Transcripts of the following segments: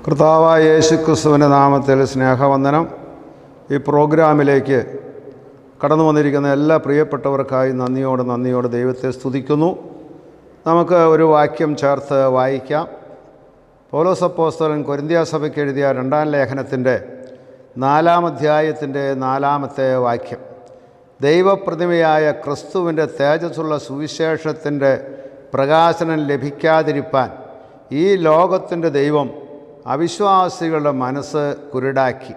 കർത്താവായ യേശുക്രിസ്തുവിൻ്റെ നാമത്തിൽ സ്നേഹവന്ദനം. ഈ പ്രോഗ്രാമിലേക്ക് കടന്നു വന്നിരിക്കുന്ന എല്ലാ പ്രിയപ്പെട്ടവർക്കായി നന്ദിയോട് ദൈവത്തെ സ്തുതിക്കുന്നു. നമുക്ക് ഒരു വാക്യം ചേർത്ത് വായിക്കാം. പൗലോസ് അപ്പോസ്തലൻ കൊരിന്ത്യ സഭയ്ക്ക് എഴുതിയ 2-ാം ലേഖനത്തിൻ്റെ 4-ാം അധ്യായത്തിൻ്റെ 4-ാമത്തെ വാക്യം. ദൈവപ്രതിമയായ ക്രിസ്തുവിൻ്റെ തേജസ്സുള്ള സുവിശേഷത്തിൻ്റെ പ്രകാശനം ലഭിക്കാതിരിപ്പാൻ ഈ ലോകത്തിൻ്റെ ദൈവം അവിശ്വാസികളുടെ മനസ്സ് കുരുടാക്കി.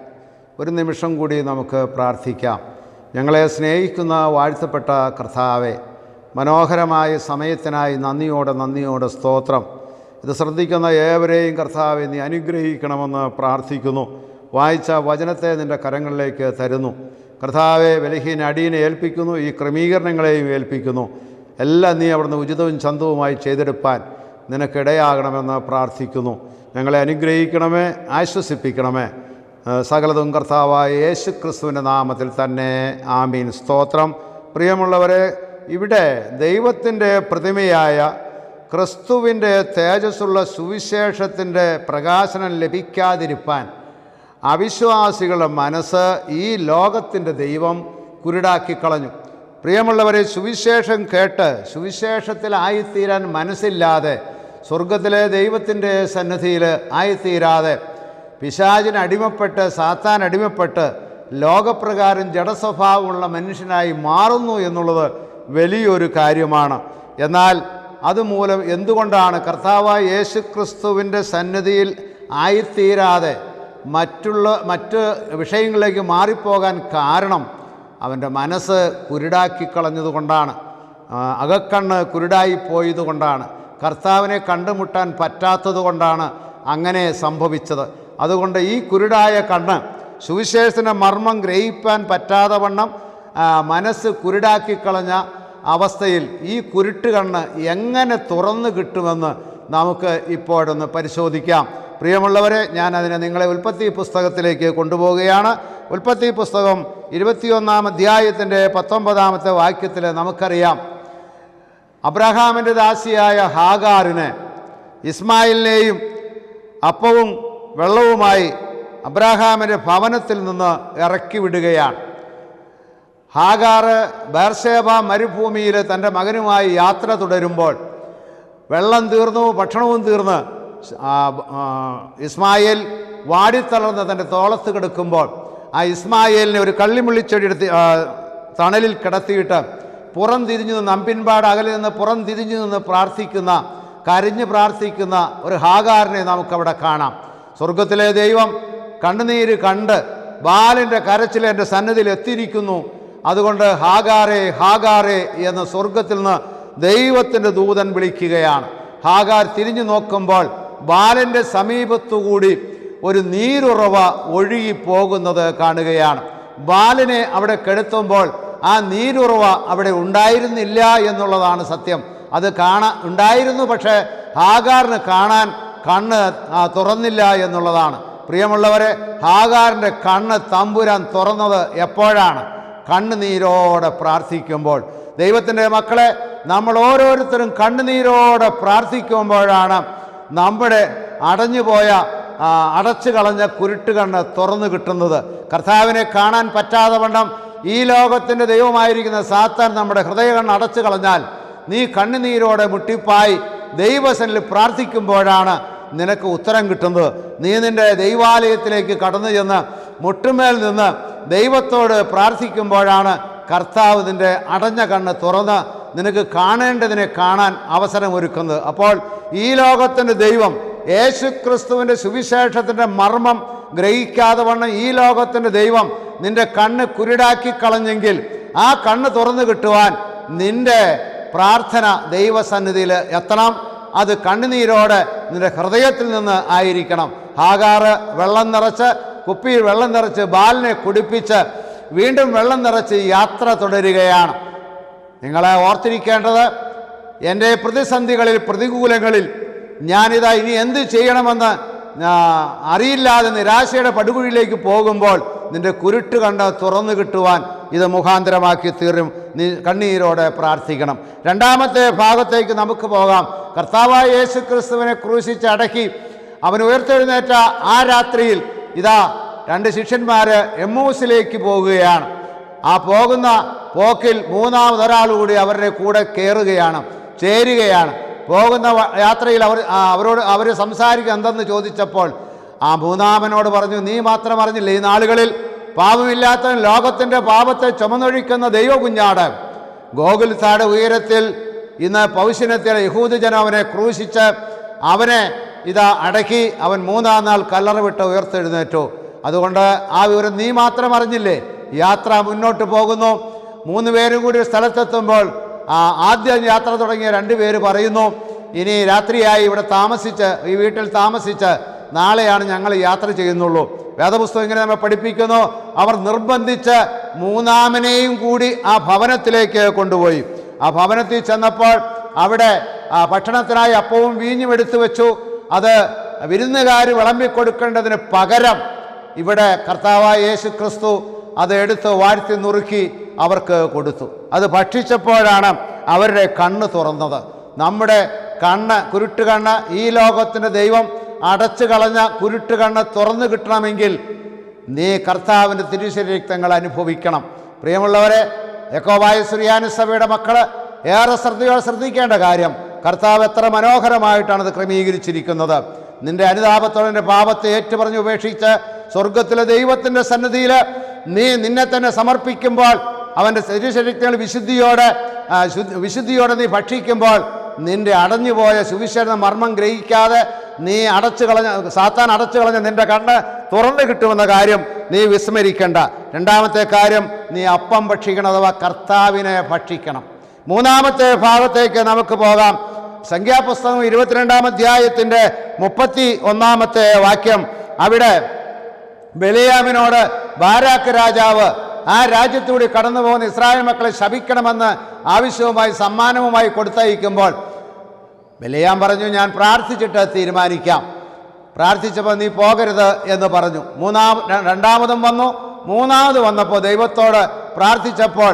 ഒരു നിമിഷം കൂടി നമുക്ക് പ്രാർത്ഥിക്കാം. ഞങ്ങളെ സ്നേഹിക്കുന്ന വാഴ്ത്തപ്പെട്ട കർത്താവേ, മനോഹരമായ സമയത്തിനായി നന്ദിയോടെ സ്തോത്രം. ഇത് ശ്രദ്ധിക്കുന്ന ഏവരെയും കർത്താവെ നീ അനുഗ്രഹിക്കണമെന്ന് പ്രാർത്ഥിക്കുന്നു. വായിച്ച വചനത്തെ നിൻ്റെ കരങ്ങളിലേക്ക് തരുന്നു. കർത്താവെ, ബലഹീന അടിയനെ ഏൽപ്പിക്കുന്നു, ഈ ക്രമീകരണങ്ങളെയും ഏൽപ്പിക്കുന്നു. എല്ലാം നീ അവിടുന്ന് ഉചിതവും ചന്തവുമായി ചെയ്തെടുപ്പാൻ നിനക്കിടയാകണമെന്ന് പ്രാർത്ഥിക്കുന്നു. ഞങ്ങളെ അനുഗ്രഹിക്കണമേ, ആശ്വസിപ്പിക്കണമേ. സകലതും കർത്താവായ യേശുക്രിസ്തുവിൻ്റെ നാമത്തിൽ തന്നെ ആമീൻ. സ്തോത്രം. പ്രിയമുള്ളവരെ, ഇവിടെ ദൈവത്തിൻ്റെ പ്രതിമയായ ക്രിസ്തുവിൻ്റെ തേജസ്സുള്ള സുവിശേഷത്തിൻ്റെ പ്രകാശനം ലഭിക്കാതിരിപ്പാൻ അവിശ്വാസികളുടെ മനസ്സ് ഈ ലോകത്തിൻ്റെ ദൈവം കുരുടാക്കിക്കളഞ്ഞു. പ്രിയമുള്ളവരെ, സുവിശേഷം കേട്ട് സുവിശേഷത്തിലായിത്തീരാൻ മനസ്സില്ലാതെ, സ്വർഗത്തിലെ ദൈവത്തിൻ്റെ സന്നിധിയിൽ ആയിത്തീരാതെ, പിശാചിന് അടിമപ്പെട്ട് സാത്താൻ അടിമപ്പെട്ട് ലോകപ്രകാരം ജഡസ്വഭാവമുള്ള മനുഷ്യനായി മാറുന്നു എന്നുള്ളത് വലിയൊരു കാര്യമാണ്. എന്നാൽ അതുമൂലം എന്തുകൊണ്ടാണ് കർത്താവായ യേശുക്രിസ്തുവിൻ്റെ സന്നിധിയിൽ ആയിത്തീരാതെ മറ്റ് വിഷയങ്ങളിലേക്ക് മാറിപ്പോകാൻ കാരണം അവൻ്റെ മനസ്സ് കുരുടാക്കിക്കളഞ്ഞതുകൊണ്ടാണ്. അകക്കണ്ണ് കുരുടായിപ്പോയതുകൊണ്ടാണ്. കർത്താവിനെ കണ്ടുമുട്ടാൻ പറ്റാത്തത് കൊണ്ടാണ് അങ്ങനെ സംഭവിച്ചത്. അതുകൊണ്ട് ഈ കുരുടായ കണ്ണ് സുവിശേഷത്തിൻ്റെ മർമ്മം ഗ്രഹിക്കാൻ പറ്റാതെ വണ്ണം മനസ്സ് കുരുടാക്കിക്കളഞ്ഞ അവസ്ഥയിൽ ഈ കുരുട്ട് കണ്ണ് എങ്ങനെ തുറന്നു കിട്ടുമെന്ന് നമുക്ക് ഇപ്പോഴൊന്ന് പരിശോധിക്കാം. പ്രിയമുള്ളവരെ, ഞാനതിനെ നിങ്ങളെ ഉൽപ്പത്തി പുസ്തകത്തിലേക്ക് കൊണ്ടുപോവുകയാണ്. ഉൽപ്പത്തി പുസ്തകം 21-ാം അധ്യായത്തിൻ്റെ 19-ാമത്തെ വാക്യത്തിൽ നമുക്കറിയാം, അബ്രഹാമിൻ്റെ ദാസിയായ ഹാഗാറിനെ ഇസ്മായിലിനെയും അപ്പവും വെള്ളവുമായി അബ്രഹാമിൻ്റെ ഭവനത്തിൽ നിന്ന് ഇറക്കി വിടുകയാണ്. ഹാഗാർ ബേർശേബ മരുഭൂമിയിൽ തൻ്റെ മകനുമായി യാത്ര തുടരുമ്പോൾ വെള്ളം തീർന്നു, ഭക്ഷണവും തീർന്ന് ഇസ്മായേൽ വാടിത്തളർന്ന് തൻ്റെ തോളത്ത് കിടക്കുമ്പോൾ ആ ഇസ്മായേലിനെ ഒരു കള്ളിമുള്ളിച്ചെടിയെടുത്ത് തണലിൽ കിടത്തിയിട്ട് പുറം തിരിഞ്ഞു നിന്ന്, അമ്പിൻപാട് അകലെ നിന്ന് പുറം തിരിഞ്ഞു നിന്ന് കരഞ്ഞ് പ്രാർത്ഥിക്കുന്ന ഒരു ഹാഗാറിനെ നമുക്കവിടെ കാണാം. സ്വർഗത്തിലെ ദൈവം കണ്ണുനീര് കണ്ട് ബാലൻ്റെ കരച്ചിൽ എൻ്റെ സന്നിധിയിൽ എത്തിയിരിക്കുന്നു, അതുകൊണ്ട് ഹാഗാറേ ഹാഗാറേ എന്ന് സ്വർഗത്തിൽ നിന്ന് ദൈവത്തിൻ്റെ ദൂതൻ വിളിക്കുകയാണ്. ഹാഗാർ തിരിഞ്ഞു നോക്കുമ്പോൾ ബാലൻ്റെ സമീപത്തുകൂടി ഒരു നീരുറവ ഒഴുകിപ്പോകുന്നത് കാണുകയാണ്. ബാലനെ അവിടെ കെടുത്തുമ്പോൾ ആ നീരുറവ അവിടെ ഉണ്ടായിരുന്നില്ല എന്നുള്ളതാണ് സത്യം. അത് ഉണ്ടായിരുന്നു, പക്ഷേ ഹാഗാറിന് കാണാൻ കണ്ണ് തുറന്നില്ല എന്നുള്ളതാണ്. പ്രിയമുള്ളവരെ, ഹാഗാറിൻ്റെ കണ്ണ് തമ്പുരാൻ തുറന്നത് എപ്പോഴാണ്? കണ്ണുനീരോടെ പ്രാർത്ഥിക്കുമ്പോൾ. ദൈവത്തിൻ്റെ മക്കളെ, നമ്മൾ ഓരോരുത്തരും കണ്ണുനീരോടെ പ്രാർത്ഥിക്കുമ്പോഴാണ് നമ്മുടെ അടഞ്ഞുപോയ അടച്ചു കളഞ്ഞ കുരുട്ട് കണ്ണ് തുറന്നു കിട്ടുന്നത്. കർത്താവിനെ കാണാൻ പറ്റാതെ വണ്ണം ഈ ലോകത്തിൻ്റെ ദൈവമായിരിക്കുന്ന സാത്താൻ നമ്മുടെ ഹൃദയ കണ്ണ് അടച്ചു കളഞ്ഞാൽ നീ കണ്ണുനീരോടെ മുട്ടിപ്പായി ദൈവസന്നിധിയിൽ പ്രാർത്ഥിക്കുമ്പോഴാണ് നിനക്ക് ഉത്തരം കിട്ടുന്നത്. നീ നിൻ്റെ ദൈവാലയത്തിലേക്ക് കടന്നു ചെന്ന് മുട്ടുമേൽ നിന്ന് ദൈവത്തോട് പ്രാർത്ഥിക്കുമ്പോഴാണ് കർത്താവ് നിൻ്റെ അടഞ്ഞ കണ്ണ് തുറന്ന് നിനക്ക് കാണേണ്ടതിനെ കാണാൻ അവസരമൊരുക്കുന്നത്. അപ്പോൾ ഈ ലോകത്തിൻ്റെ ദൈവം യേശുക്രിസ്തുവിൻ്റെ സുവിശേഷത്തിൻ്റെ മർമ്മം ഗ്രഹിക്കാതെ വണ്ണം ഈ ലോകത്തിൻ്റെ ദൈവം നിൻ്റെ കണ്ണ് കുരുടാക്കി കളഞ്ഞെങ്കിൽ ആ കണ്ണ് തുറന്നു കിട്ടുവാൻ നിൻ്റെ പ്രാർത്ഥന ദൈവസന്നിധിയിൽ എത്തണം. അത് കണ്ണുനീരോടെ നിൻ്റെ ഹൃദയത്തിൽ നിന്ന് ആയിരിക്കണം. ഹാഗാർ വെള്ളം നിറച്ച്, കുപ്പിയിൽ വെള്ളം നിറച്ച് ബാലിനെ കുടിപ്പിച്ച് വീണ്ടും വെള്ളം നിറച്ച് യാത്ര തുടരുകയാണ്. നിങ്ങളെ ഓർത്തിരിക്കേണ്ടത്, എൻ്റെ പ്രതിസന്ധികളിൽ, പ്രതികൂലങ്ങളിൽ ഞാനിതാ ഇനി എന്ത് ചെയ്യണമെന്ന് അറിയില്ലാതെ നിരാശയുടെ പടുകുഴിയിലേക്ക് പോകുമ്പോൾ നിൻ്റെ കുരുട്ട് കണ്ണ് തുറന്നു കിട്ടുവാൻ ഇത് മുഖാന്തരമാക്കി തീരും. നീ കണ്ണീരോടെ പ്രാർത്ഥിക്കണം. രണ്ടാമത്തെ ഭാഗത്തേക്ക് നമുക്ക് പോകാം. കർത്താവായ യേശു ക്രിസ്തുവിനെ ക്രൂശിച്ച് അടക്കി അവൻ ഉയർത്തെഴുന്നേറ്റ ആ രാത്രിയിൽ ഇതാ 2 ശിഷ്യന്മാർ എമ്മൂസിലേക്ക് പോകുകയാണ്. ആ പോകുന്ന പോക്കിൽ മൂന്നാമതൊരാൾ കൂടി അവരുടെ കൂടെ ചേരുകയാണ്. പോകുന്ന യാത്രയിൽ അവർ സംസാരിക്കുക എന്തെന്ന് ചോദിച്ചപ്പോൾ ആ മൂന്നാമനോട് പറഞ്ഞു, നീ മാത്രം അറിഞ്ഞില്ല, ഈ നാളുകളിൽ പാപമില്ലാത്തവൻ ലോകത്തിൻ്റെ പാപത്തെ ചുമന്നൊഴിക്കുന്ന ദൈവകുഞ്ഞാട് ഗോകുൽത്തായുടെ ഉയരത്തിൽ ഇന്ന് പൗശനത്തിൽ യഹൂദജനം അവനെ ക്രൂശിച്ച് അവനെ ഇതാ അടക്കി അവൻ 3-ാം നാൾ കല്ലറ വിട്ട് ഉയർത്തെഴുന്നേറ്റു. അതുകൊണ്ട് ആ വിവരം നീ മാത്രം അറിഞ്ഞില്ലേ? യാത്ര മുന്നോട്ട് പോകുന്നു. 3 പേരും കൂടി സ്ഥലത്തെത്തുമ്പോൾ ആദ്യം യാത്ര തുടങ്ങിയ 2 പേര് പറയുന്നു, ഇനി രാത്രിയായി ഇവിടെ ഈ വീട്ടിൽ താമസിച്ച് നാളെയാണ് ഞങ്ങൾ യാത്ര ചെയ്യുന്നുള്ളൂ. വേദപുസ്തകം ഇങ്ങനെ നമ്മെ പഠിപ്പിക്കുന്നു. അവർ നിർബന്ധിച്ച് മൂന്നാമനെയും കൂടി ആ ഭവനത്തിലേക്ക് കൊണ്ടുപോയി. ആ ഭവനത്തിൽ ചെന്നപ്പോൾ അവിടെ ഭക്ഷണത്തിനായി അപ്പവും വീഞ്ഞും എടുത്തു വെച്ചു. അത് വിരുന്നുകാർ വിളമ്പിക്കൊടുക്കേണ്ടതിന് പകരം ഇവിടെ കർത്താവായ യേശു ക്രിസ്തു അത് എടുത്ത് വാഴ്ത്തി നുറുക്കി അവർക്ക് കൊടുത്തു. അത് ഭക്ഷിച്ചപ്പോഴാണ് അവരുടെ കണ്ണ് തുറന്നത്. നമ്മുടെ കുരുട്ട് കണ്ണ്, ഈ ലോകത്തിൻ്റെ ദൈവം അടച്ചു കളഞ്ഞ കുരുട്ട് കണ്ണ് തുറന്നു കിട്ടണമെങ്കിൽ നീ കർത്താവിൻ്റെ തിരുശരീരക്തങ്ങൾ അനുഭവിക്കണം. പ്രിയമുള്ളവരെ, യാക്കോബായ സുറിയാനി സഭയുടെ മക്കൾ ഏറെ ശ്രദ്ധിക്കേണ്ട കാര്യം, കർത്താവ് എത്ര മനോഹരമായിട്ടാണ് ഇത് ക്രമീകരിച്ചിരിക്കുന്നത്. നിന്റെ അനുതാപത്തോടെ നിന്റെ പാപത്തെ ഏറ്റുപറഞ്ഞ് ഉപേക്ഷിച്ച് സ്വർഗത്തിലെ ദൈവത്തിൻ്റെ സന്നിധിയിൽ നീ നിന്നെ തന്നെ സമർപ്പിക്കുമ്പോൾ, അവൻ്റെ തിരുശരീരക്തങ്ങൾ വിശുദ്ധിയോടെ നീ ഭക്ഷിക്കുമ്പോൾ നിന്റെ അടഞ്ഞുപോയ സുവിശേഷ മർമ്മം ഗ്രഹിക്കാതെ നീ സാത്താൻ അടച്ചു കളഞ്ഞ നിന്റെ കണ്ണ് തുറന്നു കിട്ടുമെന്ന കാര്യം നീ വിസ്മരിക്കേണ്ട. രണ്ടാമത്തെ കാര്യം, നീ അപ്പം ഭക്ഷിക്കണം, അഥവാ കർത്താവിനെ ഭക്ഷിക്കണം. മൂന്നാമത്തെ ഭാഗത്തേക്ക് നമുക്ക് പോകാം. സംഖ്യാപുസ്തകം 22-ാം അധ്യായത്തിൻ്റെ 31-ാമത്തെ വാക്യം. അവിടെ ബെലയാമിനോട് ബാരാക്ക് രാജാവ് ആ രാജ്യത്തൂടെ കടന്നു പോകുന്ന ഇസ്രായേൽ മക്കളെ ശപിക്കണമെന്ന് ആവശ്യവുമായി സമ്മാനവുമായി കൊടുത്തയക്കുമ്പോൾ ബെലയാം പറഞ്ഞു, ഞാൻ പ്രാർത്ഥിച്ചിട്ട് തീരുമാനിക്കാം. പ്രാർത്ഥിച്ചപ്പോൾ നീ പോകരുത് എന്ന് പറഞ്ഞു. രണ്ടാമതും വന്നു. മൂന്നാമത് വന്നപ്പോൾ ദൈവത്തോട് പ്രാർത്ഥിച്ചപ്പോൾ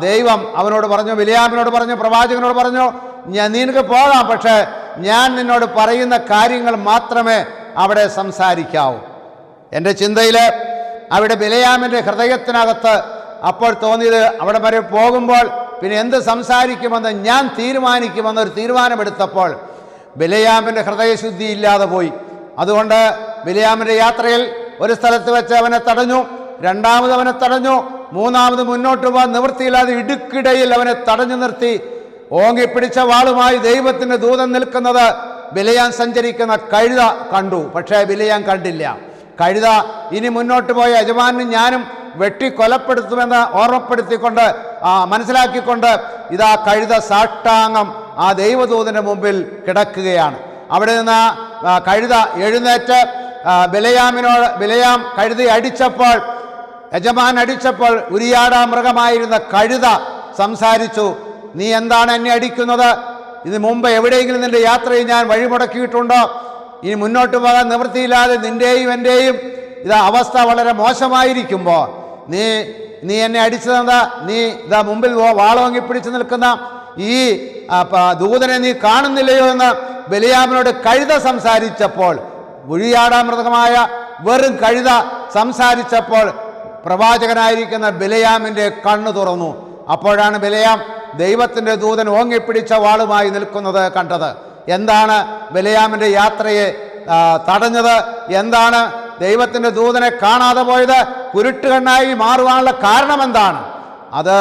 ദൈവം അവനോട് പറഞ്ഞു, ബെലയാമിനോട് പറഞ്ഞു, പ്രവാചകനോട് പറഞ്ഞു, നിനക്ക് പോകാം, പക്ഷേ ഞാൻ നിന്നോട് പറയുന്ന കാര്യങ്ങൾ മാത്രമേ അവിടെ സംസാരിക്കാവൂ. എൻ്റെ ചിന്തയിൽ അവിടെ ബെലയാമിൻ്റെ ഹൃദയത്തിനകത്ത് അപ്പോൾ തോന്നിയത്, അവിടെ വരെ പോകുമ്പോൾ പിന്നെ എന്ത് സംസാരിക്കുമെന്ന് ഞാൻ തീരുമാനിക്കുമെന്നൊരു തീരുമാനമെടുത്തപ്പോൾ ബെലയാമിൻ്റെ ഹൃദയശുദ്ധി ഇല്ലാതെ പോയി. അതുകൊണ്ട് ബെലയാമിൻ്റെ യാത്രയിൽ ഒരു സ്ഥലത്ത് വെച്ച് അവനെ തടഞ്ഞു, രണ്ടാമത് അവനെ തടഞ്ഞു, മൂന്നാമത് മുന്നോട്ട് പോകാൻ നിവൃത്തിയില്ലാതെ ഇടുക്കിടയിൽ അവനെ തടഞ്ഞു നിർത്തി. ഓങ്ങിപ്പിടിച്ച വാളുമായി ദൈവത്തിൻ്റെ ദൂതൻ നിൽക്കുന്നത് ബെലയാം സഞ്ചരിക്കുന്ന കഴുത കണ്ടു. പക്ഷേ ബെലയാം കണ്ടില്ല. കഴുത ഇനി മുന്നോട്ട് പോയ യജമാനും ഞാനും വെട്ടിക്കൊലപ്പെടുത്തുമെന്ന് ഓർമ്മപ്പെടുത്തിക്കൊണ്ട് മനസ്സിലാക്കിക്കൊണ്ട് ഇതാ കഴുത സാഷ്ടാംഗം ആ ദൈവദൂതൻ്റെ മുമ്പിൽ കിടക്കുകയാണ്. അവിടെ നിന്ന് കഴുത എഴുന്നേറ്റ് ബെലയാം കഴുതയെ അടിച്ചപ്പോൾ, യജമാൻ അടിച്ചപ്പോൾ ഉരിയാടാ മൃഗമായിരുന്ന കഴുത സംസാരിച്ചു, നീ എന്താണ് എന്നെ അടിക്കുന്നത്? ഇത് മുമ്പ് എവിടെയെങ്കിലും നിന്റെ യാത്രയിൽ ഞാൻ വഴിമുടക്കിയിട്ടുണ്ടോ? ഇനി മുന്നോട്ട് പോകാൻ നിവൃത്തിയില്ലാതെ നിൻ്റെയും എൻ്റെയും അവസ്ഥ വളരെ മോശമായിരിക്കുമ്പോൾ നീ എന്നെ അടിച്ചതെന്താ? നീ ഇതാ മുമ്പിൽ വാളോങ്ങി പിടിച്ചു നിൽക്കുന്ന ഈ ദൂതനെ നീ കാണുന്നില്ലയോ എന്ന് ബെലയാമിനോട് കഴുത സംസാരിച്ചപ്പോൾ, ഉഴിയാടാമൃതമായ വെറും കഴുത സംസാരിച്ചപ്പോൾ പ്രവാചകനായിരിക്കുന്ന ബെലയാമിൻ്റെ കണ്ണ് തുറന്നു. അപ്പോഴാണ് ബെലയാം ദൈവത്തിൻ്റെ ദൂതൻ ഓങ്ങിപ്പിടിച്ച വാളുമായി നിൽക്കുന്നത് കണ്ടത്. എന്താണ് ബെലയാമിൻ്റെ യാത്രയെ തടഞ്ഞത്? എന്താണ് ദൈവത്തിൻ്റെ ദൂതനെ കാണാതെ പോയത്? കുരുട്ടുകണ്ണായി മാറുവാനുള്ള കാരണം എന്താണ്? അത്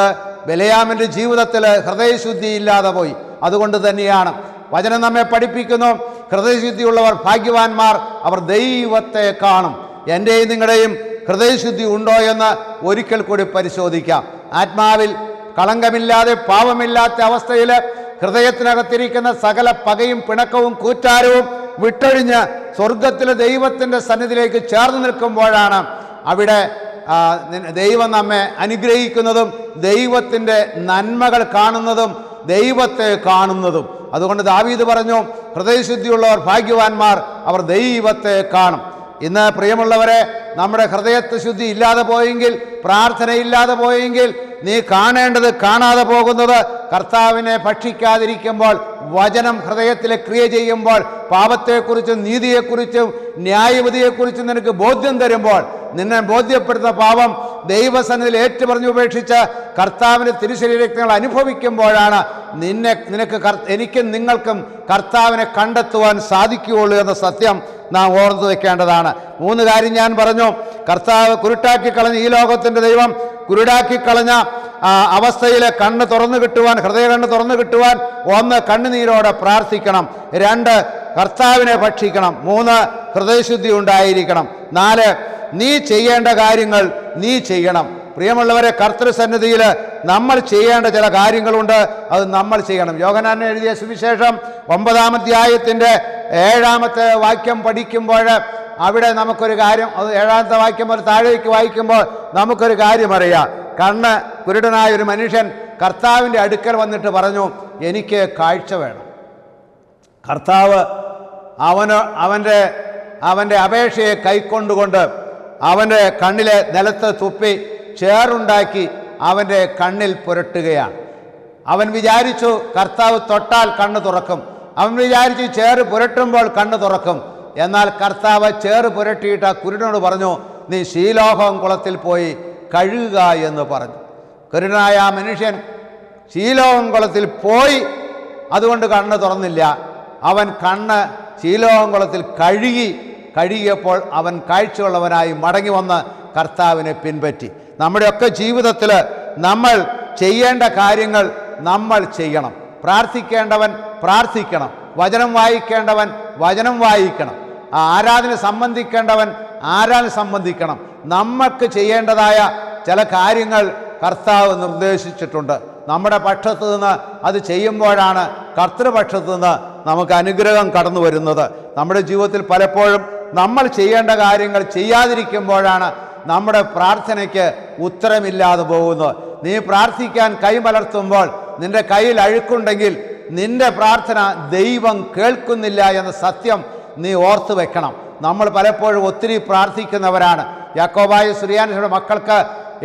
ബെലയാമിൻ്റെ ജീവിതത്തിൽ ഹൃദയശുദ്ധി ഇല്ലാതെ പോയി. അതുകൊണ്ട് തന്നെയാണ് വചനം നമ്മെ പഠിപ്പിക്കുന്നു, ഹൃദയശുദ്ധിയുള്ളവർ ഭാഗ്യവാന്മാർ, അവർ ദൈവത്തെ കാണും. എൻ്റെയും നിങ്ങളുടെയും ഹൃദയശുദ്ധി ഉണ്ടോ എന്ന് ഒരിക്കൽ കൂടി പരിശോധിക്കാം. ആത്മാവിൽ കളങ്കമില്ലാതെ പാപമില്ലാത്ത അവസ്ഥയിൽ ഹൃദയത്തിനകത്തിരിക്കുന്ന സകല പകയും പിണക്കവും കൂറ്റാരവും വിട്ടൊഴിഞ്ഞ് സ്വർഗത്തിലെ ദൈവത്തിൻ്റെ സന്നിധിയിലേക്ക് ചേർന്ന് നിൽക്കുമ്പോഴാണ് അവിടെ ദൈവം നമ്മെ അനുഗ്രഹിക്കുന്നതും ദൈവത്തിൻ്റെ നന്മകൾ കാണുന്നതും ദൈവത്തെ കാണുന്നതും. അതുകൊണ്ട് ദാവീദ് പറഞ്ഞു, ഹൃദയശുദ്ധിയുള്ളവർ ഭാഗ്യവാന്മാർ, അവർ ദൈവത്തെ കാണും. ഇന്ന് പ്രിയമുള്ളവരെ, നമ്മുടെ ഹൃദയത്തെ ശുദ്ധി ഇല്ലാതെ പോയെങ്കിൽ, പ്രാർത്ഥനയില്ലാതെ പോയെങ്കിൽ, നീ കാണേണ്ടത് കാണാതെ പോകുന്നത്, കർത്താവിനെ ഭക്ഷിക്കാതിരിക്കുമ്പോൾ, വചനം ഹൃദയത്തിൽ ക്രിയ ചെയ്യുമ്പോൾ, പാപത്തെക്കുറിച്ചും നീതിയെക്കുറിച്ചും ന്യായവിധിയെക്കുറിച്ചും നിനക്ക് ബോധ്യം തരുമ്പോൾ, നിന്നെ ബോധ്യപ്പെടുന്ന പാപം ദൈവസന്നിധിയിൽ ഏറ്റുപറഞ്ഞ് ഉപേക്ഷിച്ച് കർത്താവിൻ്റെ തിരുശരീരങ്ങൾ അനുഭവിക്കുമ്പോഴാണ് നിനക്ക് എനിക്കും നിങ്ങൾക്കും കർത്താവിനെ കണ്ടെത്തുവാൻ സാധിക്കുകയുള്ളൂ എന്ന സത്യം നാം ഓർത്തു വയ്ക്കേണ്ടതാണ്. 3 കാര്യം ഞാൻ പറഞ്ഞു. കർത്താവ് കുരുട്ടാക്കി കളഞ്ഞ ഈ ലോകത്തിൻ്റെ ദൈവം കുരുടാക്കി കളഞ്ഞ അവസ്ഥയിലെ കണ്ണ് തുറന്നു കിട്ടുവാൻ, ഹൃദയ കണ്ണ് തുറന്നു കിട്ടുവാൻ 1 കണ്ണുനീരോടെ പ്രാർത്ഥിക്കണം, 2 കർത്താവിനെ ഭക്ഷിക്കണം, 3 ഹൃദയശുദ്ധി ഉണ്ടായിരിക്കണം, 4 നീ ചെയ്യേണ്ട കാര്യങ്ങൾ നീ ചെയ്യണം. പ്രിയമുള്ളവരെ, കർത്തൃസന്നിധിയിൽ നമ്മൾ ചെയ്യേണ്ട ചില കാര്യങ്ങളുണ്ട്, അത് നമ്മൾ ചെയ്യണം. യോഹന്നാൻ എഴുതിയ സുവിശേഷം 9-ാം അധ്യായത്തിൻ്റെ 7-ാമത്തെ വാക്യം പഠിക്കുമ്പോൾ അവിടെ നമുക്കൊരു കാര്യം, അത് 7-ാമത്തെ വാക്യം ഒരു താഴേക്ക് വായിക്കുമ്പോൾ നമുക്കൊരു കാര്യം അറിയാം. കണ്ണ് കുരുടനായ ഒരു മനുഷ്യൻ കർത്താവിൻ്റെ അടുക്കൽ വന്നിട്ട് പറഞ്ഞു, എനിക്ക് കാഴ്ച വേണം. കർത്താവ് അവൻ്റെ അപേക്ഷയെ കൈക്കൊണ്ടുകൊണ്ട് അവൻ്റെ കണ്ണിലെ നിലത്ത് തുപ്പി ചേറുണ്ടാക്കി അവൻ്റെ കണ്ണിൽ പുരട്ടുകയാണ്. അവൻ വിചാരിച്ചു കർത്താവ് തൊട്ടാൽ കണ്ണ് തുറക്കും. അവൻ വിചാരിച്ചു ചേറ് പുരട്ടുമ്പോൾ കണ്ണ് തുറക്കും. എന്നാൽ കർത്താവ് ചേറ് പുരട്ടിയിട്ട് ആ കുരുടനോട് പറഞ്ഞു, നീ ശീലോഹം കുളത്തിൽ പോയി കഴുകുക എന്ന് പറഞ്ഞു. കുരുടനായ ആ മനുഷ്യൻ ശീലോഹം കുളത്തിൽ പോയി, അതുകൊണ്ട് കണ്ണ് തുറന്നില്ല. അവൻ കണ്ണ് ശീലോഹം കുളത്തിൽ കഴുകിയപ്പോൾ അവൻ കാഴ്ചയുള്ളവനായി മടങ്ങി വന്ന് കർത്താവിനെ പിൻപറ്റി. നമ്മുടെയൊക്കെ ജീവിതത്തിൽ നമ്മൾ ചെയ്യേണ്ട കാര്യങ്ങൾ നമ്മൾ ചെയ്യണം. പ്രാർത്ഥിക്കേണ്ടവൻ പ്രാർത്ഥിക്കണം, വചനം വായിക്കേണ്ടവൻ വചനം വായിക്കണം, ആരാധന സംബന്ധിക്കേണ്ടവൻ ആരാധന സംബന്ധിക്കണം. നമുക്ക് ചെയ്യേണ്ടതായ ചില കാര്യങ്ങൾ കർത്താവ് നിർദ്ദേശിച്ചിട്ടുണ്ട്. നമ്മുടെ പക്ഷത്തു നിന്ന് അത് ചെയ്യുമ്പോഴാണ് കർത്തൃപക്ഷത്തു നിന്ന് നമുക്ക് അനുഗ്രഹം കടന്നു വരുന്നത്. നമ്മുടെ ജീവിതത്തിൽ പലപ്പോഴും നമ്മൾ ചെയ്യേണ്ട കാര്യങ്ങൾ ചെയ്യാതിരിക്കുമ്പോഴാണ് നമ്മുടെ പ്രാർത്ഥനയ്ക്ക് ഉത്തരമില്ലാതെ പോകുന്നത്. നീ പ്രാർത്ഥിക്കാൻ കൈമലർത്തുമ്പോൾ നിന്റെ കയ്യിൽ അഴുക്കുണ്ടെങ്കിൽ നിന്റെ പ്രാർത്ഥന ദൈവം കേൾക്കുന്നില്ല എന്ന സത്യം നീ ഓർത്തു വെക്കണം. നമ്മൾ പലപ്പോഴും ഒത്തിരി പ്രാർത്ഥിക്കുന്നവരാണ്. യാക്കോബായ സുറിയാനിയുടെ മക്കൾക്ക്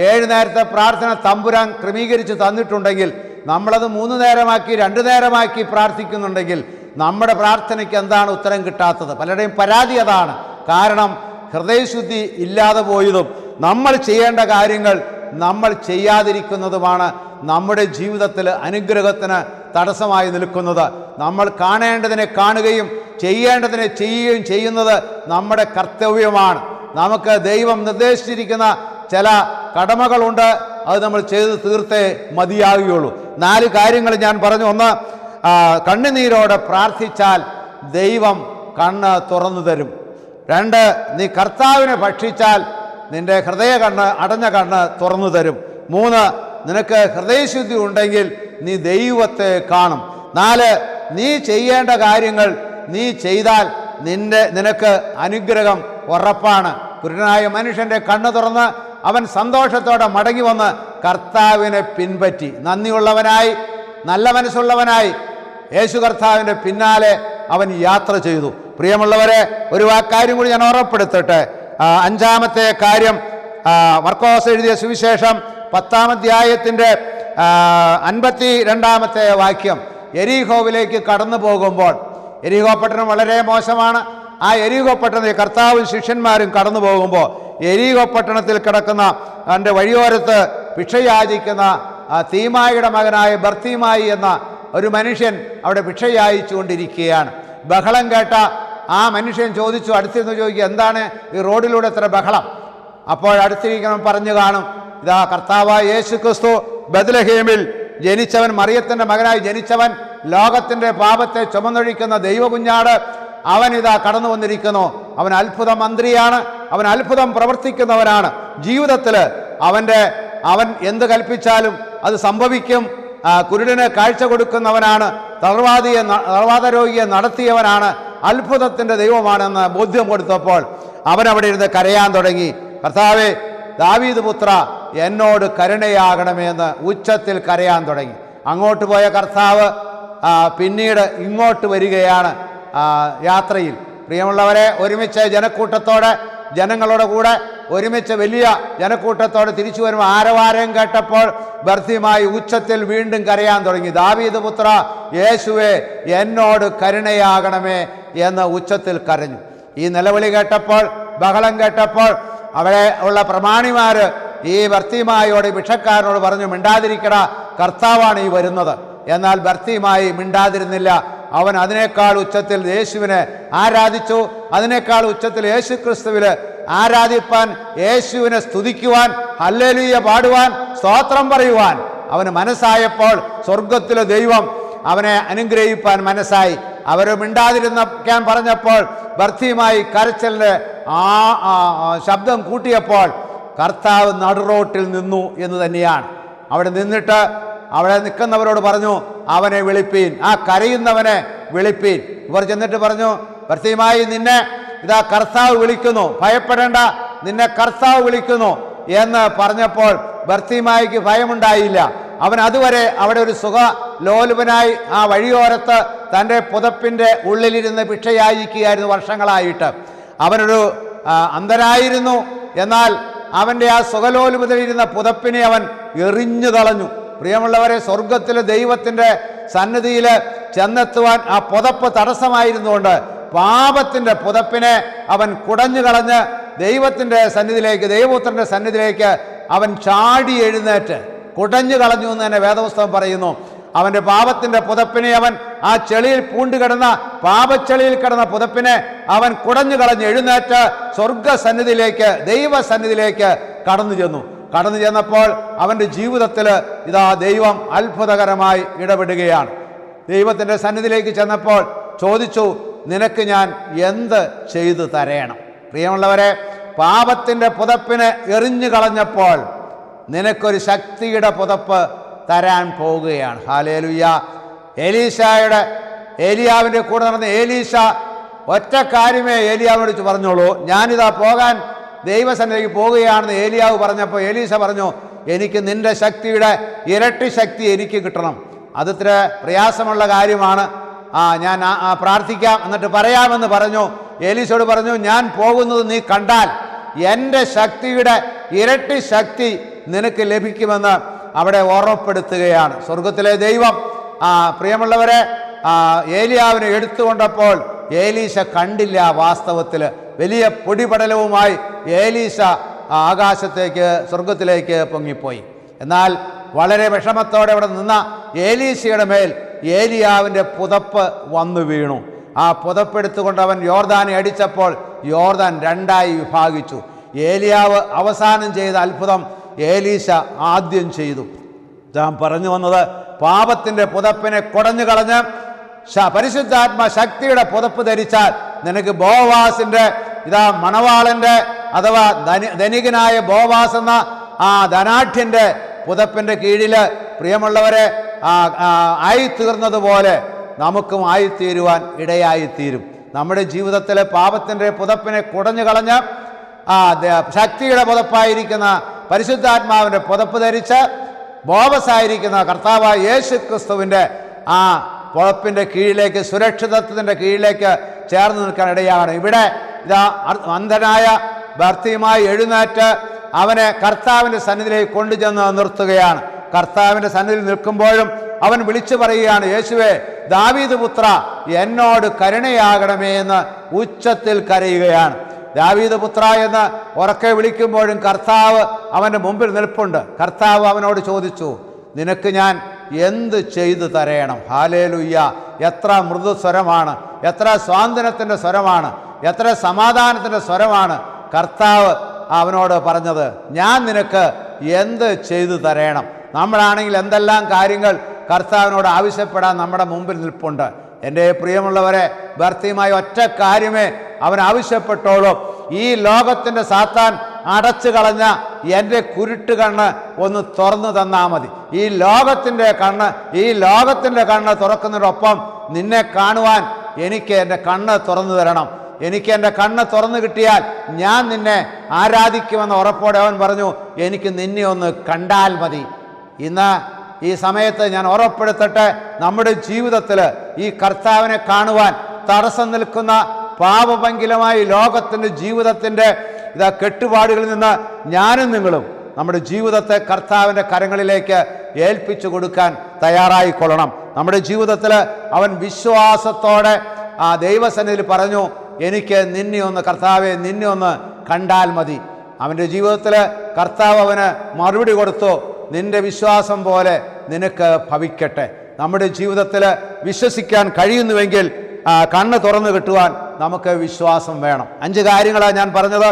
7 നേരത്തെ പ്രാർത്ഥന തമ്പുരാൻ ക്രമീകരിച്ച് തന്നിട്ടുണ്ടെങ്കിൽ നമ്മളത് 3 നേരമാക്കി 2 നേരമാക്കി പ്രാർത്ഥിക്കുന്നുണ്ടെങ്കിൽ നമ്മുടെ പ്രാർത്ഥനയ്ക്ക് എന്താണ് ഉത്തരം കിട്ടാത്തത്? പലരുടെയും പരാതി അതാണ്. കാരണം ഹൃദയശുദ്ധി ഇല്ലാതെ പോയതും നമ്മൾ ചെയ്യേണ്ട കാര്യങ്ങൾ നമ്മൾ ചെയ്യാതിരിക്കുന്നതുമാണ് നമ്മുടെ ജീവിതത്തിൽ അനുഗ്രഹത്തിന് തടസ്സമായി നിൽക്കുന്നത്. നമ്മൾ കാണേണ്ടതിനെ കാണുകയും ചെയ്യേണ്ടതിനെ ചെയ്യുകയും ചെയ്യുന്നത് നമ്മുടെ കർത്തവ്യമാണ്. നമുക്ക് ദൈവം നിർദ്ദേശിച്ചിരിക്കുന്ന ചില കടമകളുണ്ട്, അത് നമ്മൾ ചെയ്ത് തീർത്തേ മതിയാകുകയുള്ളൂ. 4 കാര്യങ്ങൾ ഞാൻ പറഞ്ഞു. 1, കണ്ണുനീരോടെ പ്രാർത്ഥിച്ചാൽ ദൈവം കണ്ണ് തുറന്നു തരും. 2, നീ കർത്താവിനെ ഭക്ഷിച്ചാൽ നിന്റെ അടഞ്ഞ കണ്ണ് തുറന്നു തരും. 3, നിനക്ക് ഹൃദയശുദ്ധി ഉണ്ടെങ്കിൽ നീ ദൈവത്തെ കാണും. 4, നീ ചെയ്യേണ്ട കാര്യങ്ങൾ നീ ചെയ്താൽ നിനക്ക് അനുഗ്രഹം ഉറപ്പാണ്. കുരുടനായ മനുഷ്യൻ്റെ കണ്ണ് തുറന്ന് അവൻ സന്തോഷത്തോടെ മടങ്ങി വന്ന് കർത്താവിനെ പിൻപറ്റി നന്ദിയുള്ളവനായി നല്ല മനസ്സുള്ളവനായി യേശു കർത്താവിൻ്റെ പിന്നാലെ അവൻ യാത്ര ചെയ്തു. പ്രിയമുള്ളവരെ, ഒരു കാര്യം കൂടി ഞാൻ ഓർമ്മപ്പെടുത്തട്ടെ. 5-ാമത്തെ കാര്യം, മർക്കോസ് എഴുതിയ സുവിശേഷം 10-ാം അധ്യായത്തിൻ്റെ 52-ാമത്തെ വാക്യം. യെരിഹോവിലേക്ക് കടന്നു പോകുമ്പോൾ, യെരിഹോ പട്ടണം വളരെ മോശമാണ്. ആ യെരിഹോ പട്ടണത്തിൽ കർത്താവും ശിഷ്യന്മാരും കടന്നു പോകുമ്പോൾ യെരിഹോ പട്ടണത്തിൽ കിടക്കുന്ന തൻ്റെ വഴിയോരത്ത് ഭിക്ഷയാചിക്കുന്ന തീമായിയുടെ മകനായ ബർത്തീമായി എന്ന ഒരു മനുഷ്യൻ അവിടെ ഭിക്ഷയാചിച്ചുകൊണ്ടിരിക്കുകയാണ്. ബഹളം കേട്ട ആ മനുഷ്യൻ അടുത്തിരുന്ന് ചോദിക്കുക, എന്താണ് ഈ റോഡിലൂടെ എത്ര ബഹളം? അപ്പോൾ അടുത്തിരിക്കണം പറഞ്ഞു കാണും, ഇതാ കർത്താവായ യേശു ക്രിസ്തു ബത്ലഹേമിൽ ജനിച്ചവൻ, മറിയത്തിൻ്റെ മകനായി ജനിച്ചവൻ, ലോകത്തിൻ്റെ പാപത്തെ ചുമന്നൊഴിക്കുന്ന ദൈവകുഞ്ഞാട്, അവൻ ഇതാ കടന്നു വന്നിരിക്കുന്നു. അവൻ അത്ഭുത മന്ത്രിയാണ്, അവൻ അത്ഭുതം പ്രവർത്തിക്കുന്നവനാണ്. ജീവിതത്തിൽ അവൻ എന്ത് കൽപ്പിച്ചാലും അത് സംഭവിക്കും. കുരുടന് കാഴ്ച കൊടുക്കുന്നവനാണ്, തളർവാദ രോഗിയെ നടത്തിയവനാണ്, അത്ഭുതത്തിൻ്റെ ദൈവമാണെന്ന് ബോധ്യം കൊടുത്തപ്പോൾ അവൻ അവിടെ ഇരുന്ന് കരയാൻ തുടങ്ങി. കർത്താവേ, ദാവീദ് പുത്ര, എന്നോട് കരുണയാകണമെന്ന് ഉച്ചത്തിൽ കരയാൻ തുടങ്ങി. അങ്ങോട്ട് പോയ കർത്താവ് പിന്നീട് ഇങ്ങോട്ട് വരികയാണ് യാത്രയിൽ. പ്രിയമുള്ളവരെ, ഒരുമിച്ച് ജനങ്ങളുടെ കൂടെ ഒരുമിച്ച് വലിയ ജനക്കൂട്ടത്തോടെ തിരിച്ചു വരുമ്പോൾ ആരവാരം കേട്ടപ്പോൾ ബർത്തിമായി ഉച്ചത്തിൽ വീണ്ടും കരയാൻ തുടങ്ങി. ദാവീദ് പുത്ര യേശുവേ, എന്നോട് കരുണയാകണമേ എന്ന് ഉച്ചത്തിൽ കരഞ്ഞു. ഈ നിലവിളി കേട്ടപ്പോൾ, ബഹളം കേട്ടപ്പോൾ അവിടെ ഉള്ള പ്രമാണിമാർ ഈ ബർത്തിമായോട്, ഭിക്ഷക്കാരനോട് പറഞ്ഞു, മിണ്ടാതിരിക്കട, കർത്താവാണ് ഈ വരുന്നത്. എന്നാൽ ബർത്തിമായി മിണ്ടാതിരുന്നില്ല. അവൻ അതിനേക്കാൾ ഉച്ചത്തിൽ യേശുവിനെ ആരാധിച്ചു. അതിനേക്കാൾ ഉച്ചത്തിൽ യേശു ക്രിസ്തുവിൽ ആരാധിപ്പാൻ, യേശുവിനെ സ്തുതിക്കുവാൻ, ഹല്ലേലൂയ പാടുവാൻ, സ്തോത്രം പറയുവാൻ അവന് മനസ്സായപ്പോൾ സ്വർഗത്തിലെ ദൈവം അവനെ അനുഗ്രഹിപ്പാൻ മനസ്സായി. അവർ മിണ്ടാതിരുന്നക്കാൻ പറഞ്ഞപ്പോൾ ബർത്തിമായി കരച്ചിലിൻ്റെ ശബ്ദം കൂട്ടിയപ്പോൾ കർത്താവ് നടുറോട്ടിൽ നിന്നു എന്ന് തന്നെയാണ്. അവിടെ നിന്നിട്ട് അവിടെ നിൽക്കുന്നവരോട് പറഞ്ഞു, അവനെ വിളിപ്പീൻ, ആ കരയുന്നവനെ വിളിപ്പീൻ. ഇവർ ചെന്നിട്ട് പറഞ്ഞു, ബർത്തിമായി, നിന്നെ ഇതാ കർത്താവ് വിളിക്കുന്നു, ഭയപ്പെടേണ്ട, നിന്നെ കർത്താവ് വിളിക്കുന്നു എന്ന് പറഞ്ഞപ്പോൾ ബർത്തിമായിക്ക് ഭയമുണ്ടായില്ല. അവൻ അതുവരെ അവിടെ ഒരു സുഖലോലുപനായി ആ വഴിയോരത്ത് തൻ്റെ പുതപ്പിൻ്റെ ഉള്ളിലിരുന്ന് ഭിക്ഷയായിരിക്കുകയായിരുന്നു വർഷങ്ങളായിട്ട്. അവനൊരു അന്ധനായിരുന്നു. എന്നാൽ അവൻ്റെ ആ സുഖലോലുപതയിലിരുന്ന പുതപ്പിനെ അവൻ എറിഞ്ഞു കളഞ്ഞു. പ്രിയമുള്ളവരെ, സ്വർഗത്തിലെ ദൈവത്തിൻ്റെ സന്നിധിയിൽ ചെന്നെത്തുവാൻ ആ പുതപ്പ് തടസ്സമായിരുന്നുകൊണ്ട് പാപത്തിൻ്റെ പുതപ്പിനെ അവൻ കുടഞ്ഞു കളഞ്ഞ് ദൈവത്തിൻ്റെ സന്നിധിയിലേക്ക്, ദൈവപുത്രൻ്റെ സന്നിധിയിലേക്ക് അവൻ ചാടി എഴുന്നേറ്റ് കുടഞ്ഞു കളഞ്ഞു എന്ന് തന്നെ വേദപുസ്തകം പറയുന്നു. അവൻ്റെ പാപത്തിൻ്റെ പുതപ്പിനെ അവൻ, ആ ചെളിയിൽ പൂണ്ടുകിടന്ന, പാപച്ചെളിയിൽ കിടന്ന പുതപ്പിനെ അവൻ കുടഞ്ഞു കളഞ്ഞ് എഴുന്നേറ്റ് സ്വർഗസന്നിധിയിലേക്ക്, ദൈവസന്നിധിയിലേക്ക് കടന്നു ചെന്നപ്പോൾ അവൻ്റെ ജീവിതത്തിൽ ഇതാ ദൈവം അത്ഭുതകരമായി ഇടപെടുകയാണ്. ദൈവത്തിൻ്റെ സന്നിധിയിലേക്ക് ചെന്നപ്പോൾ ചോദിച്ചു, നിനക്ക് ഞാൻ എന്ത് ചെയ്തു തരേണം? പ്രിയമുള്ളവരെ, പാപത്തിൻ്റെ പുതപ്പിനെ എറിഞ്ഞു കളഞ്ഞപ്പോൾ നിനക്കൊരു ശക്തിയുടെ പുതപ്പ് തരാൻ പോകുകയാണ്. ഹല്ലേലൂയ. ഏലിയാവിൻ്റെ കൂടെ നടന്ന ഏലീശ ഒറ്റ കാര്യമേ ഏലിയാവിനോട് പറഞ്ഞോളൂ, ഞാനിതാ പോകാൻ ദൈവസന്നിധിക്ക് പോവുകയാണെന്ന് ഏലിയാവ് പറഞ്ഞപ്പോൾ എലീശ പറഞ്ഞു, എനിക്ക് നിൻ്റെ ശക്തിയുടെ ഇരട്ടി ശക്തി എനിക്ക് കിട്ടണം. അതിത്ര പ്രയാസമുള്ള കാര്യമാണ്, ഞാൻ പ്രാർത്ഥിക്കാം എന്നിട്ട് പറയാമെന്ന് പറഞ്ഞു. എലീശയോട് പറഞ്ഞു, ഞാൻ പോകുന്നത് നീ കണ്ടാൽ എൻ്റെ ശക്തിയുടെ ഇരട്ടി ശക്തി നിനക്ക് ലഭിക്കുമെന്ന് അവിടെ ഓർമ്മപ്പെടുത്തുകയാണ് സ്വർഗത്തിലെ ദൈവം. പ്രിയമുള്ളവരെ, ഏലിയാവിനെ എടുത്തുകൊണ്ടപ്പോൾ ഏലീശ കണ്ടില്ല. വാസ്തവത്തിൽ വലിയ പൊടിപടലവുമായി ഏലീശ ആകാശത്തേക്ക്, സ്വർഗത്തിലേക്ക് പൊങ്ങിപ്പോയി. എന്നാൽ വളരെ വിഷമത്തോടെ അവിടെ നിന്ന ഏലീശയുടെ മേൽ ഏലിയാവിൻ്റെ പുതപ്പ് വന്നു വീണു. ആ പുതപ്പെടുത്തുകൊണ്ട് അവൻ യോർദാനെ അടിച്ചപ്പോൾ യോർദാൻ രണ്ടായി വിഭാഗിച്ചു. ഏലിയാവ് അവസാനം ചെയ്ത അത്ഭുതം ഏലീശ ആദ്യം ചെയ്തു. ഞാൻ പറഞ്ഞു വന്നത്, പാപത്തിൻ്റെ പുതപ്പിനെ കുടഞ്ഞു കളഞ്ഞ് പരിശുദ്ധാത്മ ശക്തിയുടെ പുതപ്പ് ധരിച്ചാൽ നിനക്ക് ബോവാസിൻ്റെ, ഇതാ മണവാളൻ്റെ അഥവാ ധനികനായ ബോവാസ് എന്ന ആ ധനാഢ്യൻ്റെ പുതപ്പിൻ്റെ കീഴിൽ പ്രിയമുള്ളവരെ ആയിത്തീർന്നതുപോലെ നമുക്കും ആയിത്തീരുവാൻ ഇടയായിത്തീരും. നമ്മുടെ ജീവിതത്തിലെ പാപത്തിൻ്റെ പുതപ്പിനെ കുടഞ്ഞു കളഞ്ഞ് ശക്തിയുടെ പുതപ്പായിരിക്കുന്ന പരിശുദ്ധാത്മാവിൻ്റെ പുതപ്പ് ധരിച്ച് ബോവസായിരിക്കുന്ന കർത്താവായ യേശു ക്രിസ്തുവിൻ്റെ ആ പുതപ്പിൻ്റെ കീഴിലേക്ക്, സുരക്ഷിതത്വത്തിൻ്റെ കീഴിലേക്ക് ചേർന്ന് നിൽക്കാൻ ഇടയാണ്. ഇവിടെ ഇതാ അന്ധനായ ബർത്തിമായി എഴുന്നേറ്റ് അവനെ കർത്താവിൻ്റെ സന്നിധിയിലേക്ക് കൊണ്ടുചെന്ന് നിർത്തുകയാണ്. കർത്താവിൻ്റെ സന്നിധിയിൽ നിൽക്കുമ്പോഴും അവൻ വിളിച്ചു പറയുകയാണ്, യേശുവേ, ദാവീദ് പുത്ര, എന്നോട് കരുണയാകണമേ എന്ന് ഉച്ചത്തിൽ കരയുകയാണ്. ദാവീദ് പുത്ര എന്ന് ഉറക്കെ വിളിക്കുമ്പോഴും കർത്താവ് അവൻ്റെ മുമ്പിൽ നിൽപ്പുണ്ട്. കർത്താവ് അവനോട് ചോദിച്ചു, നിനക്ക് ഞാൻ എന്ത് ചെയ്തു തരയണം? ഹല്ലേലൂയ. എത്ര മൃദുസ്വരമാണ്, എത്ര സ്വാതന്ത്ര്യത്തിൻ്റെ സ്വരമാണ്, എത്ര സമാധാനത്തിൻ്റെ സ്വരമാണ് കർത്താവ് അവനോട് പറഞ്ഞത്. ഞാൻ നിനക്ക് എന്ത് ചെയ്തു തരയണം? നമ്മളാണെങ്കിൽ എന്തെല്ലാം കാര്യങ്ങൾ കർത്താവിനോട് ആവശ്യപ്പെടാൻ നമ്മുടെ മുമ്പിൽ നിൽപ്പുണ്ട്. എൻ്റെ പ്രിയമുള്ളവരെ, ബർത്തിമായി ഒറ്റ കാര്യമേ അവൻ ആവശ്യപ്പെട്ടോളൂ. ഈ ലോകത്തിൻ്റെ സാത്താൻ അടച്ചു കളഞ്ഞ എൻ്റെ കുരുട്ട് കണ്ണ് ഒന്ന് തുറന്നു തന്നാൽ മതി. ഈ ലോകത്തിൻ്റെ കണ്ണ് തുറക്കുന്നതിനൊപ്പം നിന്നെ കാണുവാൻ എനിക്ക് എൻ്റെ കണ്ണ് തുറന്നു തരണം. എനിക്ക് എൻ്റെ കണ്ണ് തുറന്നു കിട്ടിയാൽ ഞാൻ നിന്നെ ആരാധിക്കുമെന്ന് ഉറപ്പോടെ അവൻ പറഞ്ഞു, എനിക്ക് നിന്നെ ഒന്ന് കണ്ടാൽ മതി. ഇന്ന് ഈ സമയത്ത് ഞാൻ ഉറപ്പെടുത്തട്ടെ, നമ്മുടെ ജീവിതത്തിൽ ഈ കർത്താവിനെ കാണുവാൻ തടസ്സം നിൽക്കുന്ന പാപഭംഗിലമായി ലോകത്തിൻ്റെ ജീവിതത്തിൻ്റെ കെട്ടുപാടുകളിൽ നിന്ന് ഞാനും നിങ്ങളും നമ്മുടെ ജീവിതത്തെ കർത്താവിൻ്റെ കരങ്ങളിലേക്ക് ഏൽപ്പിച്ചു കൊടുക്കാൻ തയ്യാറായിക്കൊള്ളണം. നമ്മുടെ ജീവിതത്തിൽ അവൻ വിശ്വാസത്തോടെ ആ ദൈവസന്നിധിയിൽ പറഞ്ഞു, എനിക്ക് നിന്നെ ഒന്ന് കർത്താവെ നിന്നെ ഒന്ന് കണ്ടാൽ മതി. അവൻ്റെ ജീവിതത്തിൽ കർത്താവ് അവന് മറുപടി കൊടുത്തു, നിന്റെ വിശ്വാസം പോലെ നിനക്ക് ഭവിക്കട്ടെ. നമ്മുടെ ജീവിതത്തിൽ വിശ്വസിക്കാൻ കഴിയുന്നുവെങ്കിൽ കണ്ണ് തുറന്നു കിട്ടുവാൻ നമുക്ക് വിശ്വാസം വേണം. 5 കാര്യങ്ങളാണ് ഞാൻ പറഞ്ഞത്.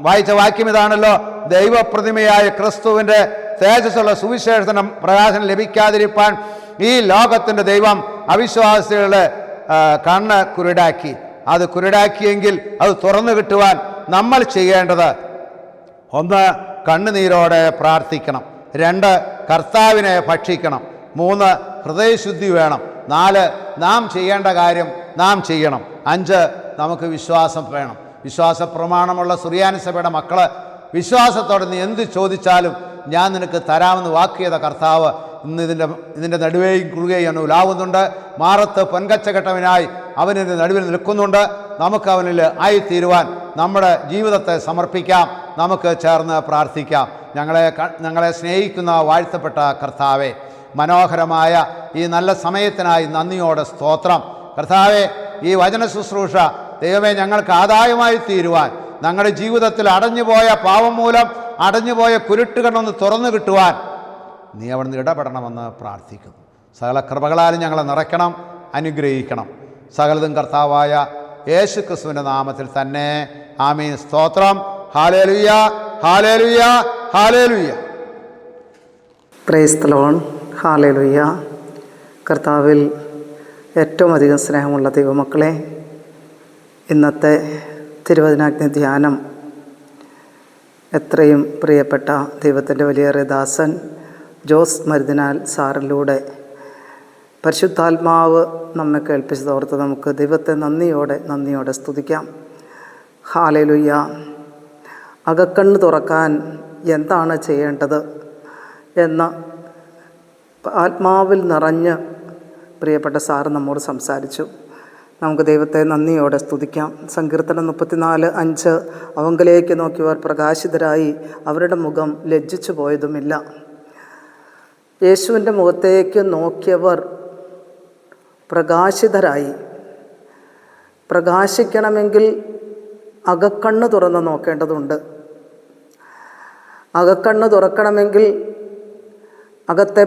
വായിച്ച വാക്യം ഇതാണല്ലോ, ദൈവപ്രതിമയായ ക്രിസ്തുവിൻ്റെ തേജസ്സുള്ള സുവിശേഷത്തിന് പ്രകാശനം ലഭിക്കാതിരിപ്പാൻ ഈ ലോകത്തിൻ്റെ ദൈവം അവിശ്വാസികളുടെ കണ്ണ് കുരുടാക്കി. അത് കുരുടാക്കിയെങ്കിൽ അത് തുറന്നു കിട്ടുവാൻ നമ്മൾ ചെയ്യേണ്ടത് 1 കണ്ണുനീരോടെ പ്രാർത്ഥിക്കണം, 2 കർത്താവിനെ ഭക്ഷിക്കണം, 3 ഹൃദയശുദ്ധി വേണം, 4 നാം ചെയ്യേണ്ട കാര്യം നാം ചെയ്യണം, 5 നമുക്ക് വിശ്വാസം വേണം. വിശ്വാസ പ്രമാണമുള്ള സുറിയാനി സഭയുടെ മക്കൾ വിശ്വാസത്തോടെ നീ എന്ത് ചോദിച്ചാലും ഞാൻ നിനക്ക് തരാമെന്ന് വാക്ക് ചെയ്ത കർത്താവ് ഇന്ന് ഇതിൻ്റെ നടുവേയും കുറുകയും ഉലാവുന്നുണ്ട്. മാറത്ത് പൊൻകച്ചകെട്ടവനായി അവനിൻ്റെ നടുവിൽ നിൽക്കുന്നുണ്ട്. നമുക്ക് അവനിൽ ആയിത്തീരുവാൻ നമ്മുടെ ജീവിതത്തെ സമർപ്പിക്കാം. നമുക്ക് ചേർന്ന് പ്രാർത്ഥിക്കാം. ഞങ്ങളെ സ്നേഹിക്കുന്ന വാഴ്ത്തപ്പെട്ട കർത്താവെ, മനോഹരമായ ഈ നല്ല സമയത്തിനായി നന്ദിയോടെ സ്തോത്രം. കർത്താവെ, ഈ വചന ശുശ്രൂഷ ദൈവമേ ഞങ്ങൾക്ക് ആദായമായി തീരുവാൻ, ഞങ്ങളുടെ ജീവിതത്തിൽ അടഞ്ഞുപോയ പാവം മൂലം അടഞ്ഞുപോയ കുരുട്ടുകണ്ണൊന്ന് തുറന്നു കിട്ടുവാൻ നീ അവിടുന്ന് ഇടപെടണമെന്ന് പ്രാർത്ഥിക്കുന്നു. സകല കൃപകളാലും ഞങ്ങളെ നിറയ്ക്കണം, അനുഗ്രഹിക്കണം. സകലതും കർത്താവായ യേശു ക്രിസ്തുവിൻ്റെ നാമത്തിൽ തന്നെ ആമീൻ. സ്തോത്രം. Hallelujah, hallelujah, hallelujah. Price the Lord. Hallelujah. കർത്താവിൽ ഏറ്റവും അധികം സ്നേഹമുള്ള ദൈവമക്കളെ, ഇന്നത്തെ തിരുവചനാഗ്നി ധ്യാനം എത്രയും പ്രിയപ്പെട്ട ദൈവത്തിൻ്റെ വലിയേറെ ദാസൻ ജോസ് മരുതിനാൽ സാറിലൂടെ പരിശുദ്ധാത്മാവ് നമ്മെ കേൾപ്പിച്ചതോർത്ത് നമുക്ക് ദൈവത്തെ നന്ദിയോടെ സ്തുതിക്കാം. ഹല്ലേലൂയ. അകക്കണ്ണ് തുറക്കാൻ എന്താണ് ചെയ്യേണ്ടത് എന്ന് ആത്മാവിൽ നിറഞ്ഞ് പ്രിയപ്പെട്ട സാറ് നമ്മോട് സംസാരിച്ചു. നമുക്ക് ദൈവത്തെ നന്ദിയോടെ സ്തുതിക്കാം. സങ്കീർത്തനം 34:5 അവങ്കലേക്ക് നോക്കിയവർ പ്രകാശിതരായി, അവരുടെ മുഖം ലജ്ജിച്ചു പോയതുമില്ല. യേശുവിൻ്റെ മുഖത്തേക്ക് നോക്കിയവർ പ്രകാശിതരായി. പ്രകാശിക്കണമെങ്കിൽ അകക്കണ്ണ് തുറന്ന് നോക്കേണ്ടതുണ്ട്. അകക്കണ്ണ് തുറക്കണമെങ്കിൽ അകത്തെ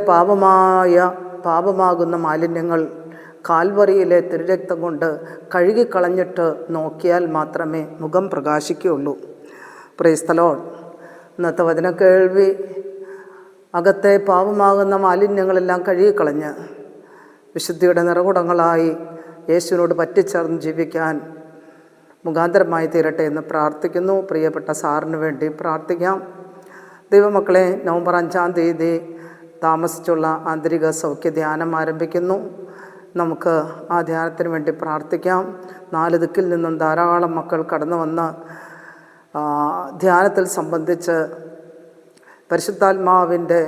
പാപമാകുന്ന മാലിന്യങ്ങൾ കാൽവറിയിലെ തിരുരക്തം കൊണ്ട് കഴുകിക്കളഞ്ഞിട്ട് നോക്കിയാൽ മാത്രമേ മുഖം പ്രകാശിക്കുകയുള്ളൂ. Price the Lord. ഇന്നത്തെ വചന കേൾവി അകത്തെ പാപമാകുന്ന മാലിന്യങ്ങളെല്ലാം കഴുകിക്കളഞ്ഞ് വിശുദ്ധിയുടെ നിറകുടങ്ങളായി യേശുവിനോട് പറ്റിച്ചേർന്ന് ജീവിക്കാൻ മുഖാന്തരമായി തീരട്ടെ എന്ന് പ്രാർത്ഥിക്കുന്നു. പ്രിയപ്പെട്ട സാറിന് വേണ്ടി പ്രാർത്ഥിക്കാം. ദൈവമക്കളെ, നവംബർ 5-ാം തീയതി താമസിച്ചുള്ള ആന്തരിക സൗഖ്യ ധ്യാനം ആരംഭിക്കുന്നു. നമുക്ക് ആ ധ്യാനത്തിന് വേണ്ടി പ്രാർത്ഥിക്കാം. 4 ദിക്കിൽ നിന്നും ധാരാളം മക്കൾ കടന്നു വന്ന് ധ്യാനത്തിൽ സംബന്ധിച്ച് പരിശുദ്ധാത്മാവിൻ്റെ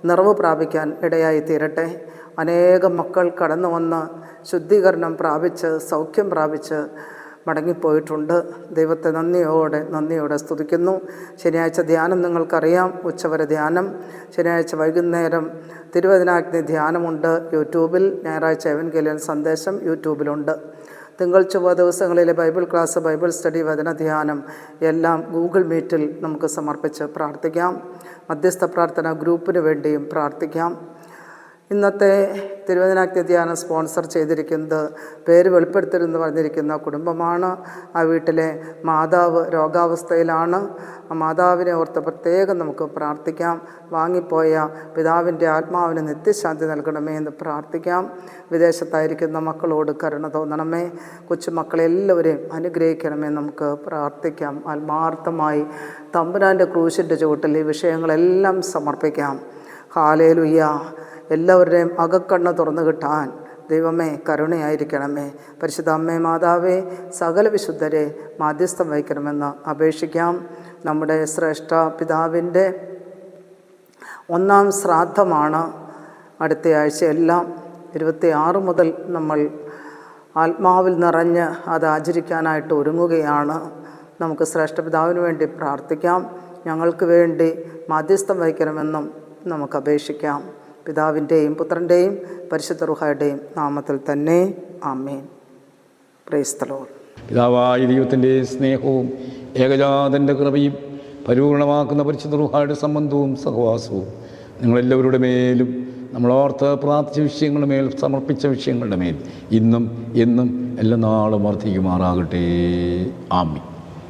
നിറവ് പ്രാപിക്കാൻ ഇടയായി തീരട്ടെ. അനേകം മക്കൾ കടന്നു വന്ന് ശുദ്ധീകരണം പ്രാപിച്ച് സൗഖ്യം പ്രാപിച്ച് മടങ്ങിപ്പോയിട്ടുണ്ട്. ദൈവത്തെ നന്ദിയോടെ സ്തുതിക്കുന്നു. ശനിയാഴ്ച ധ്യാനം നിങ്ങൾക്കറിയാം, ഉച്ചവരെ ധ്യാനം. ശനിയാഴ്ച വൈകുന്നേരം തിരുവചനാഗ്നി ധ്യാനമുണ്ട് യൂട്യൂബിൽ. ഞായറാഴ്ച എവൻഗേലിയൻ സന്ദേശം യൂട്യൂബിലുണ്ട്. തിങ്കൾ ചൊവ്വ ദിവസങ്ങളിലെ ബൈബിൾ ക്ലാസ്, ബൈബിൾ സ്റ്റഡി, വചന ധ്യാനം എല്ലാം ഗൂഗിൾ മീറ്റിൽ നമുക്ക് സമർപ്പിച്ച് പ്രാർത്ഥിക്കാം. മധ്യസ്ഥ പ്രാർത്ഥന ഗ്രൂപ്പിന് വേണ്ടിയും പ്രാർത്ഥിക്കാം. ഇന്നത്തെ തിരുവചനാഗ്നി ധ്യാനം സ്പോൺസർ ചെയ്തിരിക്കുന്നത് പേര് വെളിപ്പെടുത്തരുതെന്ന് പറഞ്ഞിരിക്കുന്ന കുടുംബമാണ്. ആ വീട്ടിലെ മാതാവ് രോഗാവസ്ഥയിലാണ്. ആ മാതാവിനെ ഓർത്ത് പ്രത്യേകം നമുക്ക് പ്രാർത്ഥിക്കാം. വാങ്ങിപ്പോയ പിതാവിൻ്റെ ആത്മാവിന് നിത്യശാന്തി നൽകണമേ എന്ന് പ്രാർത്ഥിക്കാം. വിദേശത്തായിരിക്കുന്ന മക്കളോട് കരുണ തോന്നണമേ. കൊച്ചുമക്കളെല്ലാവരെയും അനുഗ്രഹിക്കണമേ നമുക്ക് പ്രാർത്ഥിക്കാം. ആത്മാർത്ഥമായി തമ്പുരാൻ്റെ ക്രൂശിൻ്റെ ചുവട്ടിൽ ഈ വിഷയങ്ങളെല്ലാം സമർപ്പിക്കാം. ഹല്ലേലൂയ. എല്ലാവരുടെയും അകക്കണ്ണ് തുറന്നു കിട്ടാൻ ദൈവമേ കരുണയായിരിക്കണമേ. പരിശുദ്ധ അമ്മേ മാതാവേ, സകല വിശുദ്ധരെ മാധ്യസ്ഥം വഹിക്കണമെന്ന് അപേക്ഷിക്കാം. നമ്മുടെ ശ്രേഷ്ഠ പിതാവിൻ്റെ 1-ാം ശ്രാദ്ധമാണ് അടുത്ത ആഴ്ചയെല്ലാം. 26 മുതൽ നമ്മൾ ആത്മാവിൽ നിറഞ്ഞ് അത് ആചരിക്കാനായിട്ട് ഒരുങ്ങുകയാണ്. നമുക്ക് ശ്രേഷ്ഠപിതാവിന് വേണ്ടി പ്രാർത്ഥിക്കാം. ഞങ്ങൾക്ക് വേണ്ടി മാധ്യസ്ഥം വഹിക്കണമെന്നും നമുക്ക് അപേക്ഷിക്കാം. പിതാവിൻ്റെയും പുത്രൻ്റെയും പരിശുദ്ധ റൂഹായുടെയും നാമത്തിൽ തന്നെ. ആമേൻ. Praise the lord. പിതാവായ ദൈവത്തിൻ്റെ സ്നേഹവും ഏകജാതൻ്റെ കൃപയും പരിപൂർണമാക്കുന്ന പരിശുദ്ധ റൂഹായുടെ സംബന്ധവും സഹവാസവും നിങ്ങളെല്ലാവരുടെ മേലും നമ്മളോർത്ത് പ്രാർത്ഥിച്ച വിഷയങ്ങളുടെ മേൽ സമർപ്പിച്ച വിഷയങ്ങളുടെ മേൽ ഇന്നും എന്നും എല്ലാ നാളും വർദ്ധിക്കുമാറാകട്ടെ. ആമേൻ.